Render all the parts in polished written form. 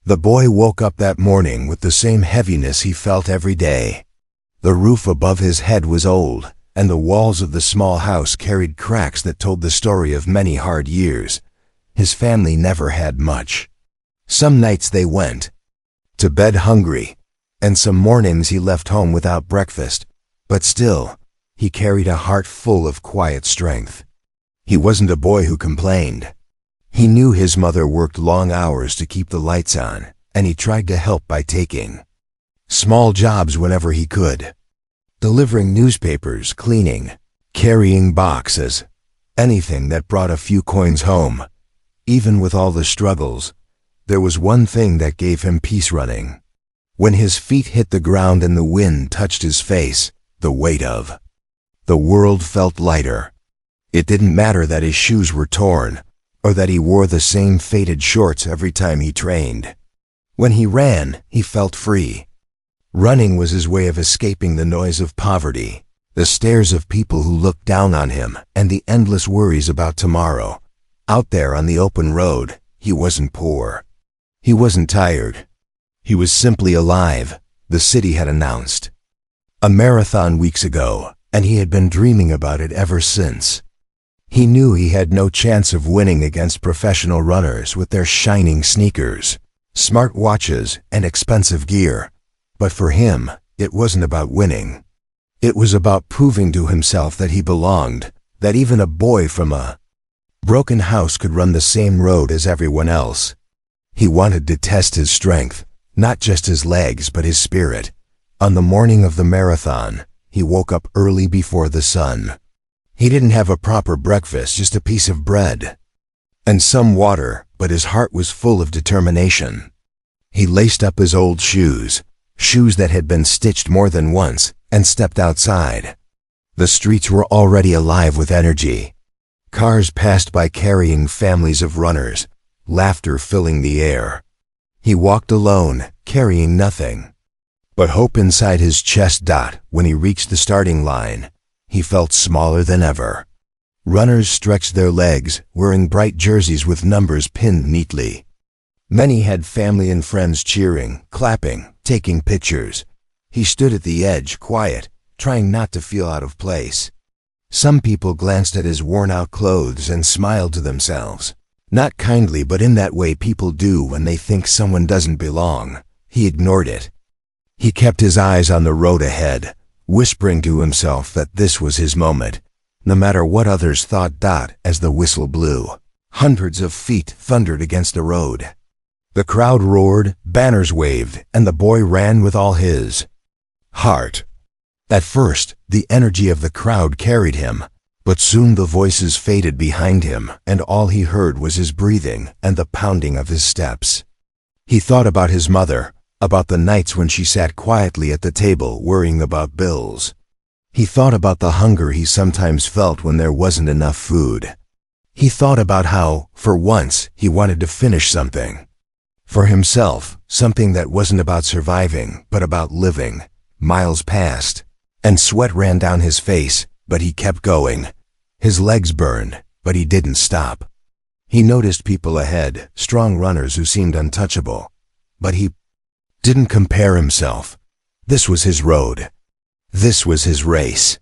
The boy woke up that morning with the same heaviness he felt every day. The roof above his head was old, and the walls of the small house carried cracks that told the story of many hard years. His family never had much. Some nights they went to bed hungry, and some mornings he left home without breakfast, but still, he carried a heart full of quiet strength. He wasn't a boy who complained. He knew his mother worked long hours to keep the lights on, and he tried to help by taking small jobs whenever he could. Delivering newspapers, cleaning, carrying boxes, anything that brought a few coins home. Even with all the struggles, there was one thing that gave him peace: running. When his feet hit the ground and the wind touched his face, the weight of the world felt lighter. It didn't matter that his shoes were torn, or that he wore the same faded shorts every time he trained. When he ran, he felt free. Running was his way of escaping the noise of poverty, the stares of people who looked down on him, and the endless worries about tomorrow. Out there on the open road, he wasn't poor. He wasn't tired. He was simply alive, the city had announced. A marathon weeks ago, and he had been dreaming about it ever since. He knew he had no chance of winning against professional runners with their shining sneakers, smart watches, and expensive gear. But for him, it wasn't about winning. It was about proving to himself that he belonged, that even a boy from a broken house could run the same road as everyone else. He wanted to test his strength, not just his legs but his spirit. On the morning of the marathon, he woke up early before the sun. He didn't have a proper breakfast, just a piece of bread and some water, but his heart was full of determination. He laced up his old shoes that had been stitched more than once, and stepped outside. The streets were already alive with energy. Cars passed by carrying families of runners, laughter filling the air. He walked alone, carrying nothing but hope inside his chest. When he reached the starting line, he felt smaller than ever. Runners stretched their legs, wearing bright jerseys with numbers pinned neatly. Many had family and friends cheering, clapping, taking pictures. He stood at the edge, quiet, trying not to feel out of place. Some people glanced at his worn-out clothes and smiled to themselves. Not kindly, but in that way people do when they think someone doesn't belong. He ignored it. He kept his eyes on the road ahead, whispering to himself that this was his moment, no matter what others thought. As the whistle blew, hundreds of feet thundered against the road. The crowd roared, banners waved, and the boy ran with all his heart. At first, the energy of the crowd carried him, but soon the voices faded behind him, and all he heard was his breathing and the pounding of his steps. He thought about his mother, about the nights when she sat quietly at the table worrying about bills. He thought about the hunger he sometimes felt when there wasn't enough food. He thought about how, for once, he wanted to finish something. For himself, something that wasn't about surviving, but about living. Miles passed, and sweat ran down his face, but he kept going. His legs burned, but he didn't stop. He noticed people ahead, strong runners who seemed untouchable. But he didn't compare himself. This was his road. This was his race.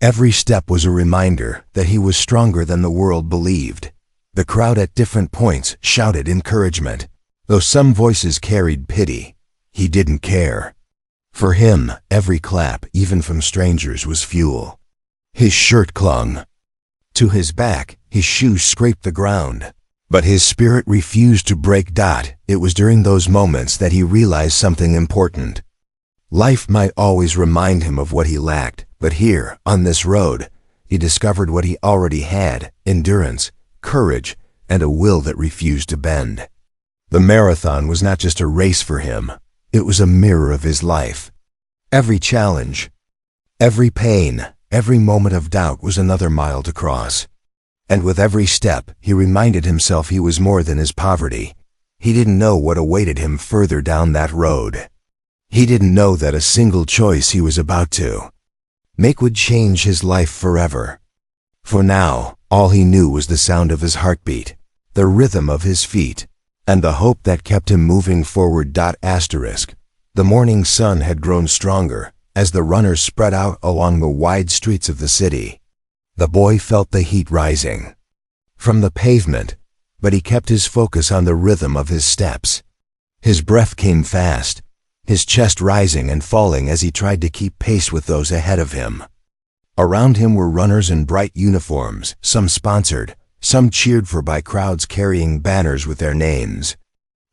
Every step was a reminder that he was stronger than the world believed. The crowd at different points shouted encouragement. Though some voices carried pity, he didn't care. For him, every clap, even from strangers, was fuel. His shirt clung to his back, his shoes scraped the ground, but his spirit refused to break. It was during those moments that he realized something important. Life might always remind him of what he lacked, but here, on this road, he discovered what he already had: endurance, courage, and a will that refused to bend. The marathon was not just a race for him, it was a mirror of his life. Every challenge, every pain, every moment of doubt was another mile to cross. And with every step, he reminded himself he was more than his poverty. He didn't know what awaited him further down that road. He didn't know that a single choice he was about to make would change his life forever. For now, all he knew was the sound of his heartbeat, the rhythm of his feet, and the hope that kept him moving forward. Asterisk. The morning sun had grown stronger as the runners spread out along the wide streets of the city. The boy felt the heat rising from the pavement, but he kept his focus on the rhythm of his steps. His breath came fast, his chest rising and falling as he tried to keep pace with those ahead of him. Around him were runners in bright uniforms, some sponsored, some cheered for by crowds carrying banners with their names.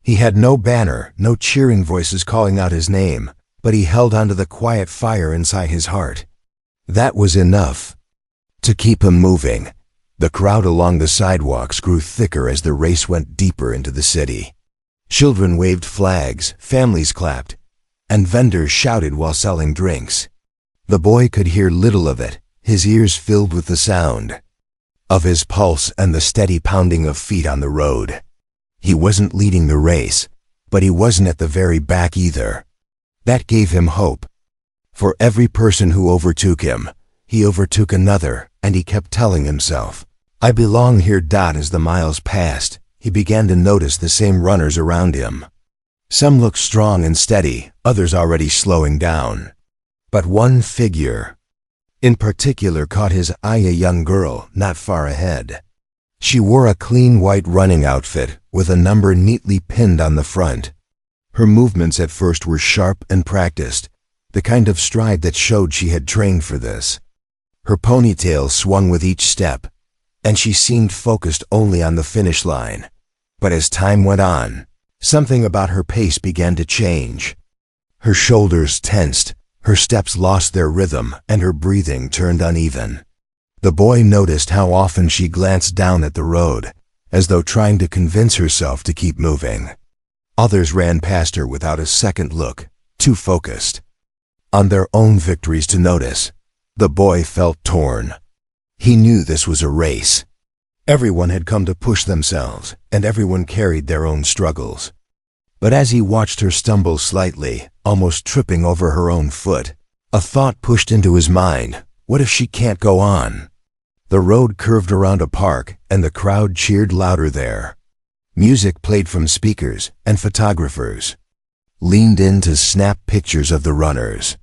He had no banner, no cheering voices calling out his name, but he held onto the quiet fire inside his heart. That was enough to keep him moving. The crowd along the sidewalks grew thicker as the race went deeper into the city. Children waved flags, families clapped, and vendors shouted while selling drinks. The boy could hear little of it, his ears filled with the sound of his pulse and the steady pounding of feet on the road. He wasn't leading the race, but he wasn't at the very back either. That gave him hope. For every person who overtook him, he overtook another, and he kept telling himself, "I belong here." As the miles passed, he began to notice the same runners around him. Some looked strong and steady, others already slowing down. But one figure in particular caught his eye, a young girl not far ahead. She wore a clean white running outfit with a number neatly pinned on the front. Her movements at first were sharp and practiced, the kind of stride that showed she had trained for this. Her ponytail swung with each step, and she seemed focused only on the finish line. But as time went on, something about her pace began to change. Her shoulders tensed, her steps lost their rhythm, and her breathing turned uneven. The boy noticed how often she glanced down at the road, as though trying to convince herself to keep moving. Others ran past her without a second look, too focused on their own victories to notice. The boy felt torn. He knew this was a race. Everyone had come to push themselves, and everyone carried their own struggles. But as he watched her stumble slightly, almost tripping over her own foot, a thought pushed into his mind. What if she can't go on? The road curved around a park, and the crowd cheered louder there. Music played from speakers, and photographers leaned in to snap pictures of the runners.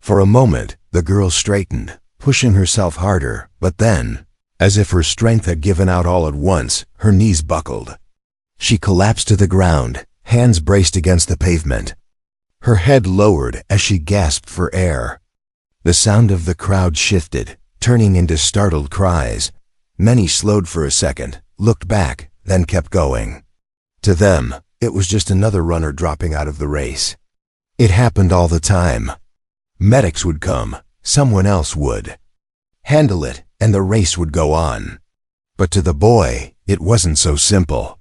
For a moment, the girl straightened, pushing herself harder, but then, as if her strength had given out all at once, her knees buckled. She collapsed to the ground, hands braced against the pavement. Her head lowered as she gasped for air. The sound of the crowd shifted, turning into startled cries. Many slowed for a second, looked back, then kept going. To them, it was just another runner dropping out of the race. It happened all the time. Medics would come, someone else would handle it, and the race would go on. But to the boy, it wasn't so simple.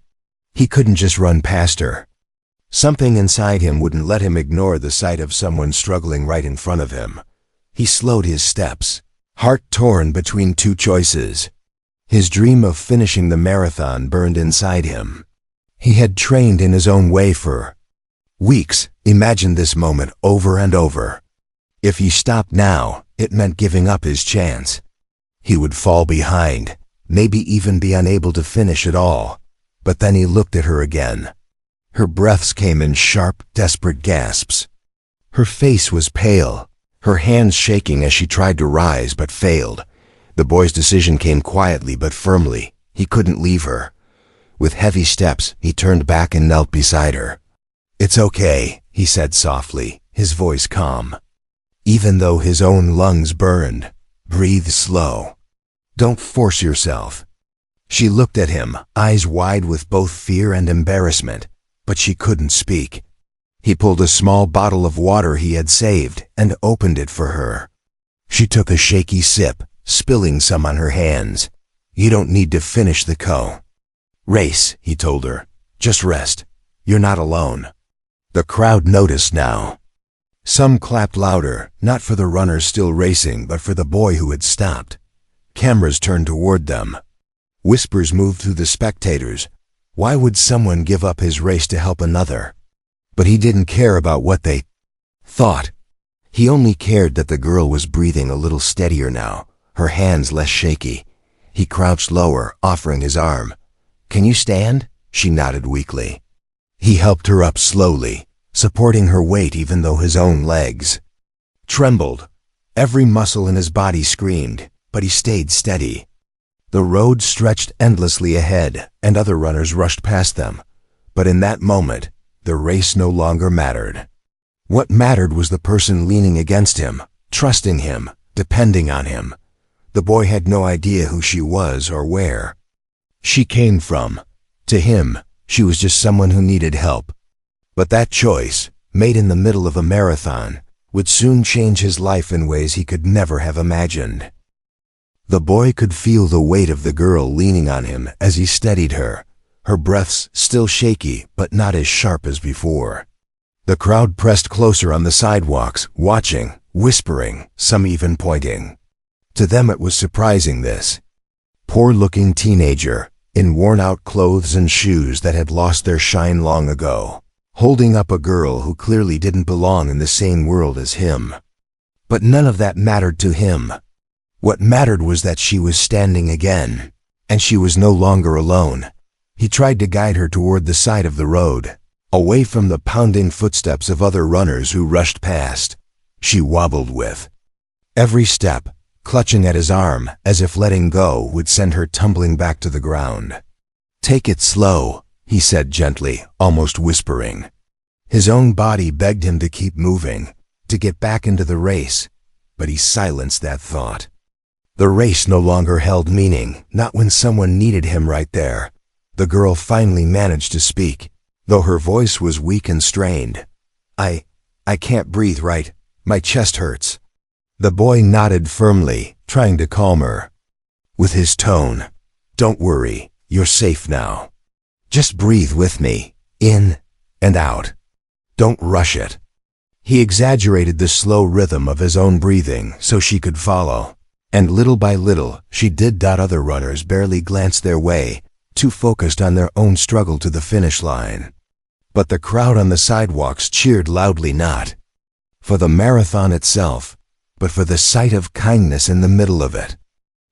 He couldn't just run past her. Something inside him wouldn't let him ignore the sight of someone struggling right in front of him. He slowed his steps, heart torn between two choices. His dream of finishing the marathon burned inside him. He had trained in his own way for weeks, imagined this moment over and over. If he stopped now, it meant giving up his chance. He would fall behind, maybe even be unable to finish at all. But then he looked at her again. Her breaths came in sharp, desperate gasps. Her face was pale, her hands shaking as she tried to rise but failed. The boy's decision came quietly but firmly. He couldn't leave her. With heavy steps, he turned back and knelt beside her. "It's okay," he said softly, his voice calm. Even though his own lungs burned, breathe slow. Don't force yourself. She looked at him, eyes wide with both fear and embarrassment, but she couldn't speak. He pulled a small bottle of water he had saved and opened it for her. She took a shaky sip, spilling some on her hands. "You don't need to finish the race," he told her. "Just rest. You're not alone." The crowd noticed now. Some clapped louder, not for the runners still racing, but for the boy who had stopped. Cameras turned toward them. Whispers moved through the spectators. Why would someone give up his race to help another? But he didn't care about what they thought. He only cared that the girl was breathing a little steadier now, her hands less shaky. He crouched lower, offering his arm. "Can you stand?" She nodded weakly. He helped her up slowly, supporting her weight even though his own legs trembled. Every muscle in his body screamed, but he stayed steady. The road stretched endlessly ahead, and other runners rushed past them. But in that moment, the race no longer mattered. What mattered was the person leaning against him, trusting him, depending on him. The boy had no idea who she was or where she came from. To him, she was just someone who needed help. But that choice, made in the middle of a marathon, would soon change his life in ways he could never have imagined. The boy could feel the weight of the girl leaning on him as he steadied her, her breaths still shaky but not as sharp as before. The crowd pressed closer on the sidewalks, watching, whispering, some even pointing. To them it was surprising, this poor-looking teenager, in worn-out clothes and shoes that had lost their shine long ago, holding up a girl who clearly didn't belong in the same world as him. But none of that mattered to him. What mattered was that she was standing again, and she was no longer alone. He tried to guide her toward the side of the road, away from the pounding footsteps of other runners who rushed past. She wobbled with every step, clutching at his arm as if letting go would send her tumbling back to the ground. "Take it slow," he said gently, almost whispering. His own body begged him to keep moving, to get back into the race, but he silenced that thought. The race no longer held meaning, not when someone needed him right there. The girl finally managed to speak, though her voice was weak and strained. I can't breathe right. My chest hurts." The boy nodded firmly, trying to calm her. With his tone, "Don't worry, you're safe now. Just breathe with me, in and out. Don't rush it." He exaggerated the slow rhythm of his own breathing so she could follow. And little by little, she did. Other runners barely glanced their way, too focused on their own struggle to the finish line. But the crowd on the sidewalks cheered loudly, not for the marathon itself, but for the sight of kindness in the middle of it.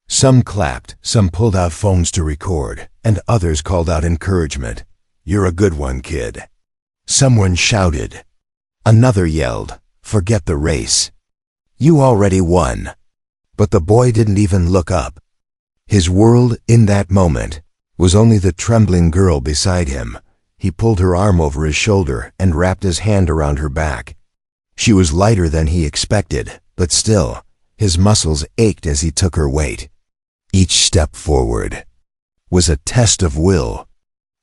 Some clapped, some pulled out phones to record, and others called out encouragement. "You're a good one, kid." Someone shouted. Another yelled, "Forget the race. You already won." But the boy didn't even look up. His world, in that moment, was only the trembling girl beside him. He pulled her arm over his shoulder and wrapped his hand around her back. She was lighter than he expected, but still, his muscles ached as he took her weight. Each step forward was a test of will.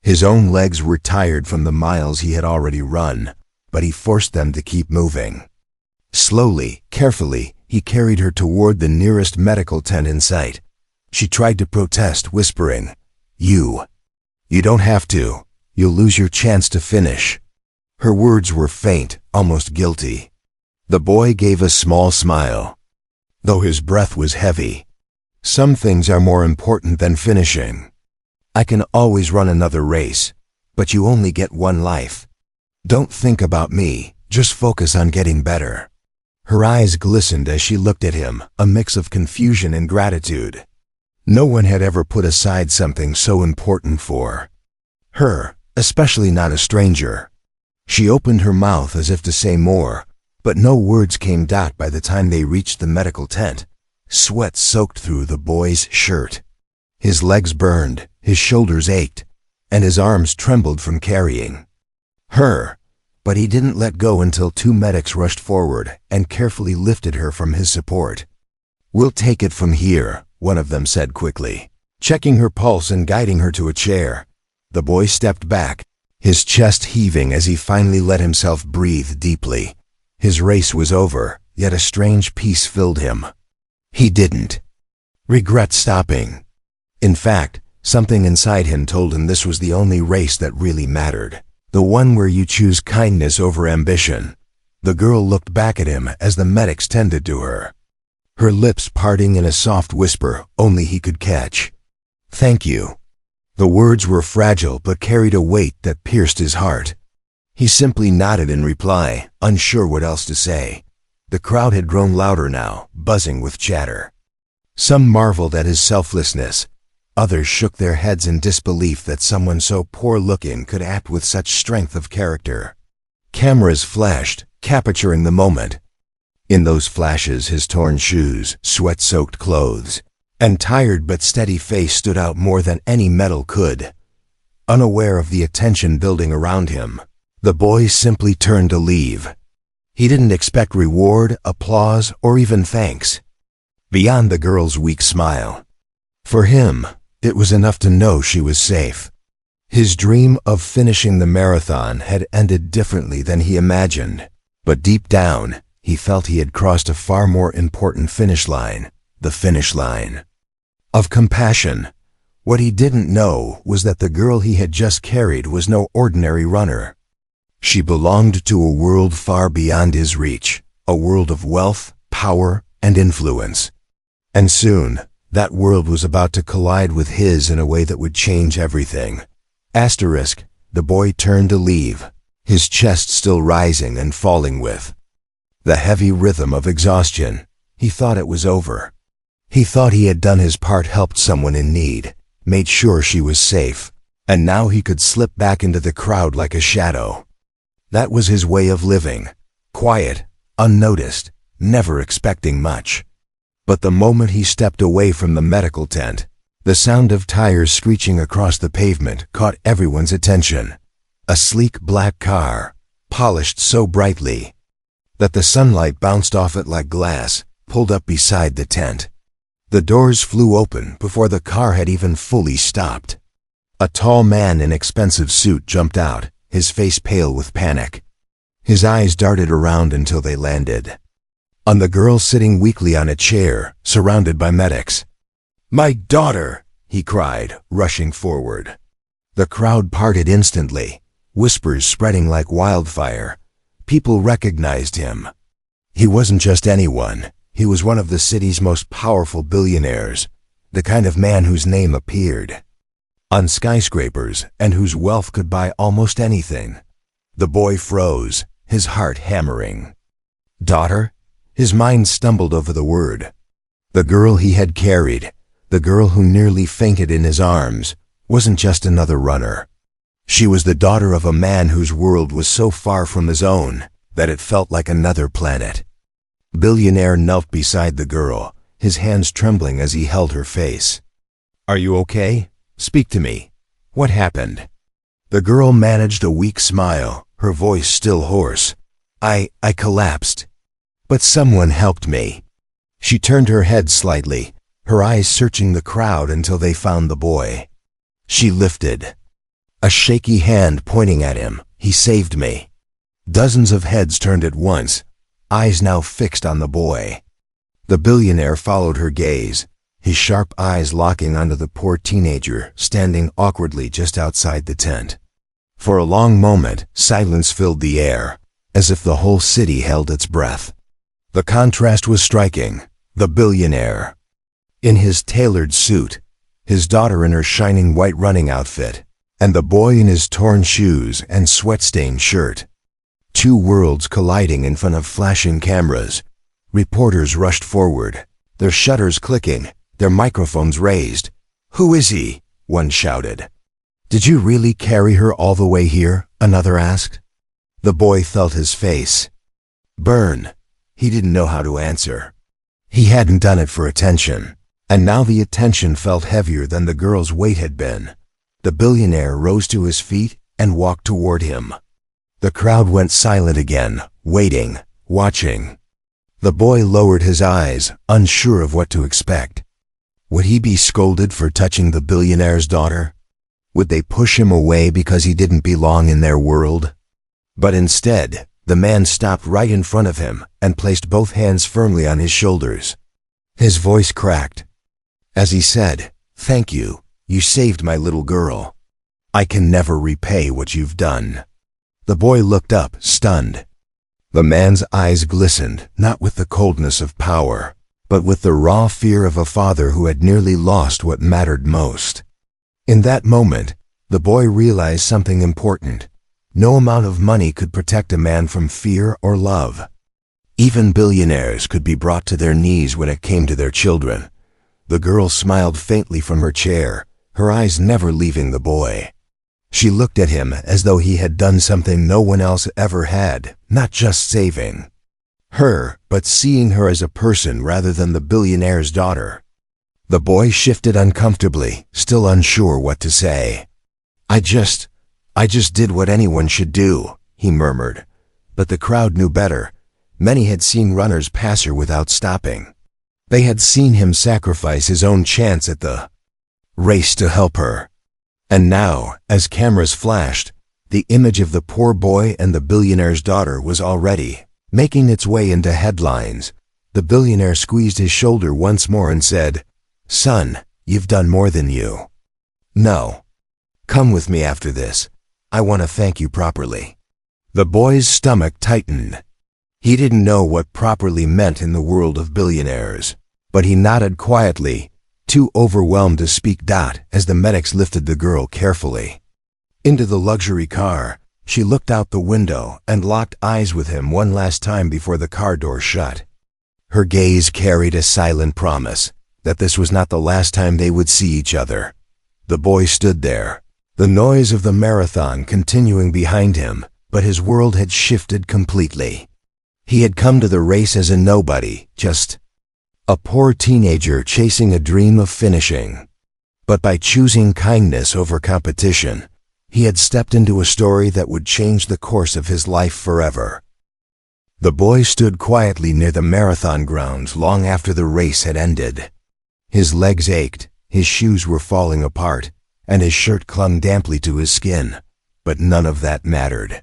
His own legs were tired from the miles he had already run, but he forced them to keep moving. Slowly, carefully, he carried her toward the nearest medical tent in sight. She tried to protest, whispering, You don't have to. You'll lose your chance to finish." Her words were faint, almost guilty. The boy gave a small smile, though his breath was heavy. "Some things are more important than finishing. I can always run another race, but you only get one life. Don't think about me, just focus on getting better." Her eyes glistened as she looked at him, a mix of confusion and gratitude. No one had ever put aside something so important for her, especially not a stranger. She opened her mouth as if to say more, but no words came. By the time they reached the medical tent, sweat soaked through the boy's shirt. His legs burned, his shoulders ached, and his arms trembled from carrying her. But he didn't let go until two medics rushed forward and carefully lifted her from his support. "We'll take it from here," one of them said quickly, checking her pulse and guiding her to a chair. The boy stepped back, his chest heaving as he finally let himself breathe deeply. His race was over, yet a strange peace filled him. He didn't regret stopping. In fact, something inside him told him this was the only race that really mattered. The one where you choose kindness over ambition. The girl looked back at him as the medics tended to her, her lips parting in a soft whisper only he could catch. "Thank you." The words were fragile but carried a weight that pierced his heart. He simply nodded in reply, unsure what else to say. The crowd had grown louder now, buzzing with chatter. Some marveled at his selflessness, Others shook their heads in disbelief that someone so poor-looking could act with such strength of character. Cameras flashed, capturing the moment. In those flashes, his torn shoes, sweat-soaked clothes, and tired but steady face stood out more than any medal could. Unaware of the attention building around him, the boy simply turned to leave. He didn't expect reward, applause, or even thanks, beyond the girl's weak smile. For him, it was enough to know she was safe. His dream of finishing the marathon had ended differently than he imagined, but deep down, he felt he had crossed a far more important finish line, the finish line of compassion. What he didn't know was that the girl he had just carried was no ordinary runner. She belonged to a world far beyond his reach, a world of wealth, power, and influence. And soon, that world was about to collide with his in a way that would change everything. The boy turned to leave, his chest still rising and falling with the heavy rhythm of exhaustion. He thought it was over. He thought he had done his part, helped someone in need, made sure she was safe, and now he could slip back into the crowd like a shadow. That was his way of living, quiet, unnoticed, never expecting much. But the moment he stepped away from the medical tent, the sound of tires screeching across the pavement caught everyone's attention. A sleek black car, polished so brightly that the sunlight bounced off it like glass, pulled up beside the tent. The doors flew open before the car had even fully stopped. A tall man in expensive suit jumped out, his face pale with panic. His eyes darted around until they landed on the girl sitting weakly on a chair, surrounded by medics. "My daughter!" he cried, rushing forward. The crowd parted instantly, whispers spreading like wildfire. People recognized him. He wasn't just anyone. He was one of the city's most powerful billionaires, the kind of man whose name appeared on skyscrapers and whose wealth could buy almost anything. The boy froze, his heart hammering. Daughter? His mind stumbled over the word. The girl he had carried, the girl who nearly fainted in his arms, wasn't just another runner. She was the daughter of a man whose world was so far from his own that it felt like another planet. Billionaire knelt beside the girl, his hands trembling as he held her face. "Are you okay? Speak to me. What happened?" The girl managed a weak smile, her voice still hoarse. I collapsed. But someone helped me." She turned her head slightly, her eyes searching the crowd until they found the boy. She lifted a shaky hand pointing at him. "He saved me." Dozens of heads turned at once, eyes now fixed on the boy. The billionaire followed her gaze, his sharp eyes locking onto the poor teenager standing awkwardly just outside the tent. For a long moment, silence filled the air, as if the whole city held its breath. The contrast was striking. The billionaire in his tailored suit, his daughter in her shining white running outfit, and the boy in his torn shoes and sweat-stained shirt. Two worlds colliding in front of flashing cameras. Reporters rushed forward, their shutters clicking, their microphones raised. "Who is he?" one shouted. "Did you really carry her all the way here?" another asked. The boy felt his face burn. He didn't know how to answer. He hadn't done it for attention, and now the attention felt heavier than the girl's weight had been. The billionaire rose to his feet and walked toward him. The crowd went silent again, waiting, watching. The boy lowered his eyes, unsure of what to expect. Would he be scolded for touching the billionaire's daughter? Would they push him away because he didn't belong in their world? But instead, the man stopped right in front of him and placed both hands firmly on his shoulders. His voice cracked as he said, "Thank you. You saved my little girl. I can never repay what you've done." The boy looked up, stunned. The man's eyes glistened, not with the coldness of power, but with the raw fear of a father who had nearly lost what mattered most. In that moment, the boy realized something important. No amount of money could protect a man from fear or love. Even billionaires could be brought to their knees when it came to their children, The girl smiled faintly from her chair, her eyes never leaving the boy. She looked at him as though he had done something no one else ever had, not just saving her, but seeing her as a person rather than the billionaire's daughter. The boy shifted uncomfortably, still unsure what to say. I just did what anyone should do," he murmured. But the crowd knew better. Many had seen runners pass her without stopping. They had seen him sacrifice his own chance at the race to help her. And now, as cameras flashed, the image of the poor boy and the billionaire's daughter was already making its way into headlines. The billionaire squeezed his shoulder once more and said, "Son, you've done more than you know. Come with me after this. I want to thank you properly." The boy's stomach tightened. He didn't know what properly meant in the world of billionaires, but he nodded quietly, too overwhelmed to speak. As the medics lifted the girl carefully into the luxury car, she looked out the window and locked eyes with him one last time before the car door shut. Her gaze carried a silent promise that this was not the last time they would see each other. The boy stood there, the noise of the marathon continuing behind him, but his world had shifted completely. He had come to the race as a nobody, just a poor teenager chasing a dream of finishing. But by choosing kindness over competition, he had stepped into a story that would change the course of his life forever. The boy stood quietly near the marathon grounds long after the race had ended. His legs ached, his shoes were falling apart, and his shirt clung damply to his skin, but none of that mattered.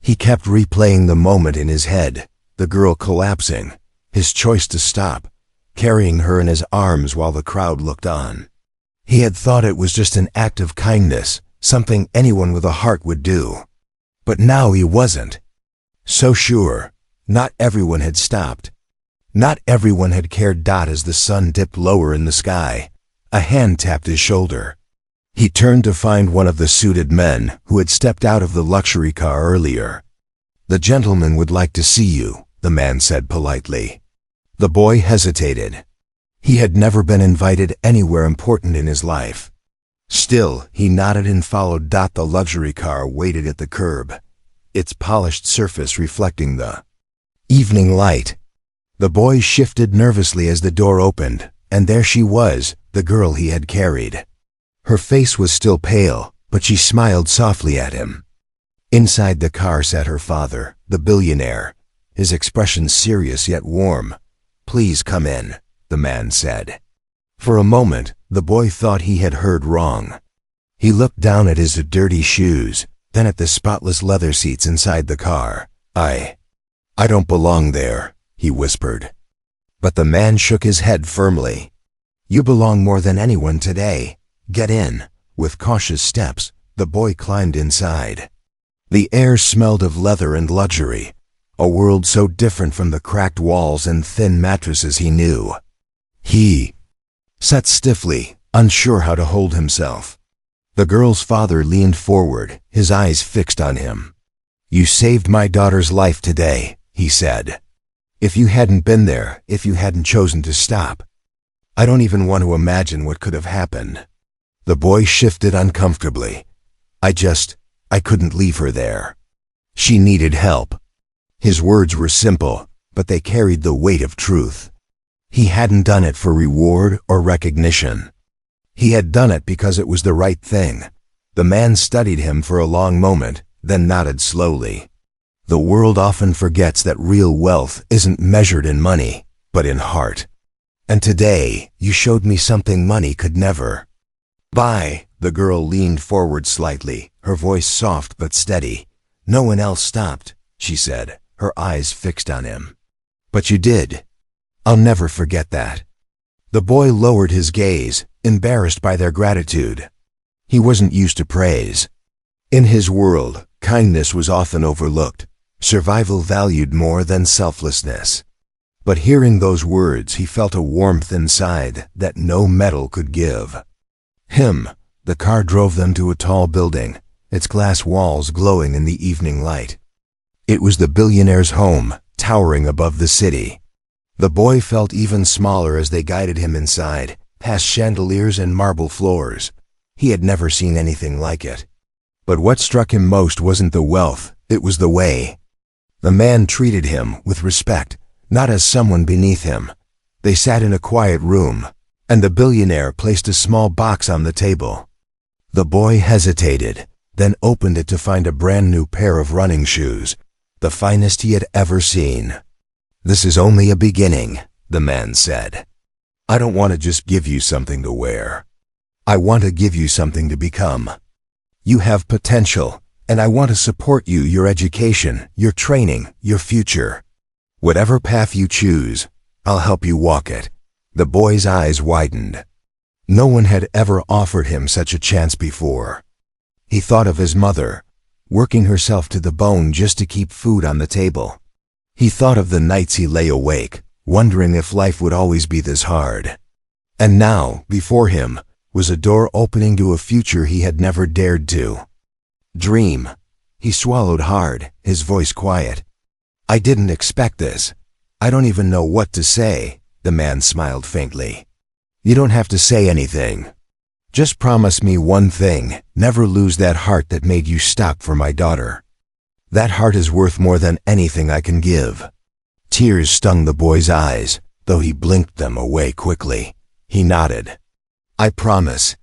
He kept replaying the moment in his head, the girl collapsing, his choice to stop, carrying her in his arms while the crowd looked on. He had thought it was just an act of kindness, something anyone with a heart would do. But now he wasn't so sure. Not everyone had stopped. Not everyone had cared. As the sun dipped lower in the sky, a hand tapped his shoulder. He turned to find one of the suited men who had stepped out of the luxury car earlier. "The gentleman would like to see you," the man said politely. The boy hesitated. He had never been invited anywhere important in his life. Still, he nodded and followed. The luxury car waited at the curb, its polished surface reflecting the evening light. The boy shifted nervously as the door opened, and there she was, the girl he had carried. Her face was still pale, but she smiled softly at him. Inside the car sat her father, the billionaire, his expression serious yet warm. "Please come in," the man said. For a moment, the boy thought he had heard wrong. He looked down at his dirty shoes, then at the spotless leather seats inside the car. I don't belong there," he whispered. But the man shook his head firmly. "You belong more than anyone today. Get in." With cautious steps, the boy climbed inside. The air smelled of leather and luxury, a world so different from the cracked walls and thin mattresses he knew. He sat stiffly, unsure how to hold himself. The girl's father leaned forward, his eyes fixed on him. "You saved my daughter's life today," he said. "If you hadn't been there, if you hadn't chosen to stop, I don't even want to imagine what could have happened." The boy shifted uncomfortably. I couldn't leave her there. She needed help." His words were simple, but they carried the weight of truth. He hadn't done it for reward or recognition. He had done it because it was the right thing. The man studied him for a long moment, then nodded slowly. "The world often forgets that real wealth isn't measured in money, but in heart. And today, you showed me something money could never buy." The girl leaned forward slightly, her voice soft but steady. "No one else stopped," she said, her eyes fixed on him. "But you did. I'll never forget that." The boy lowered his gaze, embarrassed by their gratitude. He wasn't used to praise. In his world, kindness was often overlooked, survival valued more than selflessness. But hearing those words, he felt a warmth inside that no metal could give. The car drove them to a tall building, its glass walls glowing in the evening light. It was the billionaire's home, towering above the city. The boy felt even smaller as they guided him inside, past chandeliers and marble floors. He had never seen anything like it. But what struck him most wasn't the wealth, it was the way. The man treated him with respect, not as someone beneath him. They sat in a quiet room, and the billionaire placed a small box on the table. The boy hesitated, then opened it to find a brand new pair of running shoes, the finest he had ever seen. "This is only a beginning," the man said. "I don't want to just give you something to wear. I want to give you something to become. You have potential, and I want to support you, your education, your training, your future. Whatever path you choose, I'll help you walk it." The boy's eyes widened. No one had ever offered him such a chance before. He thought of his mother, working herself to the bone just to keep food on the table. He thought of the nights he lay awake, wondering if life would always be this hard. And now, before him, was a door opening to a future he had never dared to dream. He swallowed hard, his voice quiet. "I didn't expect this. I don't even know what to say," the man smiled faintly. "You don't have to say anything. Just promise me one thing, never lose that heart that made you stop for my daughter. That heart is worth more than anything I can give." Tears stung the boy's eyes, though he blinked them away quickly. He nodded. "I promise."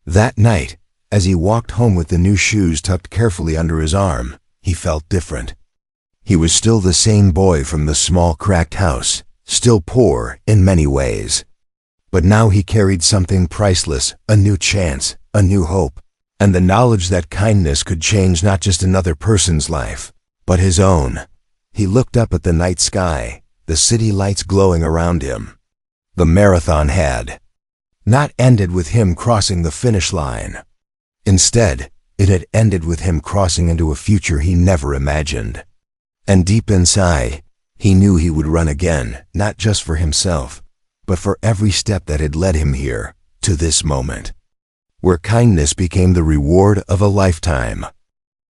That night, as he walked home with the new shoes tucked carefully under his arm, he felt different. He was still the same boy from the small cracked house, still poor in many ways. But now he carried something priceless, a new chance, a new hope, and the knowledge that kindness could change not just another person's life, but his own. He looked up at the night sky, the city lights glowing around him. The marathon had not ended with him crossing the finish line. Instead, it had ended with him crossing into a future he never imagined. And deep inside, he knew he would run again, not just for himself, but for every step that had led him here, to this moment, where kindness became the reward of a lifetime.